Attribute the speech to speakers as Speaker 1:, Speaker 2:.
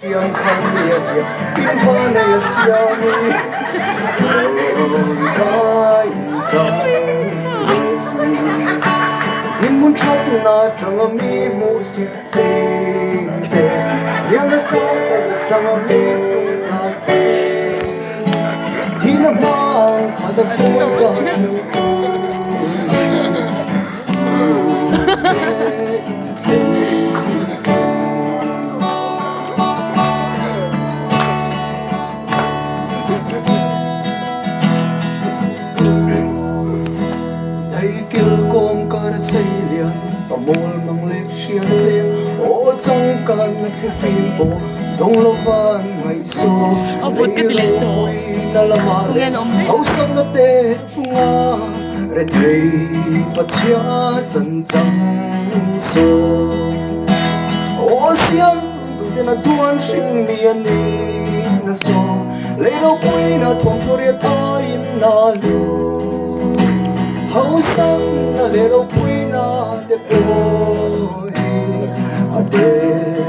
Speaker 1: yang kami dia pinfana ya siami kai chang si din mun chat na chang mi mu si ching te yang na sa ta chang mi chung ta chi din ma kha da ko sa tu kêu con cả say liền và môi mang lệ xiên lên ô trong căn thế phim bộ đông lâu van ngày xưa lấy lối na la mare âu sông na tê phung a re thầy bắt chia chân trắng số ô xiang tu tên là tuan sinh liền đi na số lấy đâu quay na thong thori ta in na lu hậu sang na lero puina de poi ade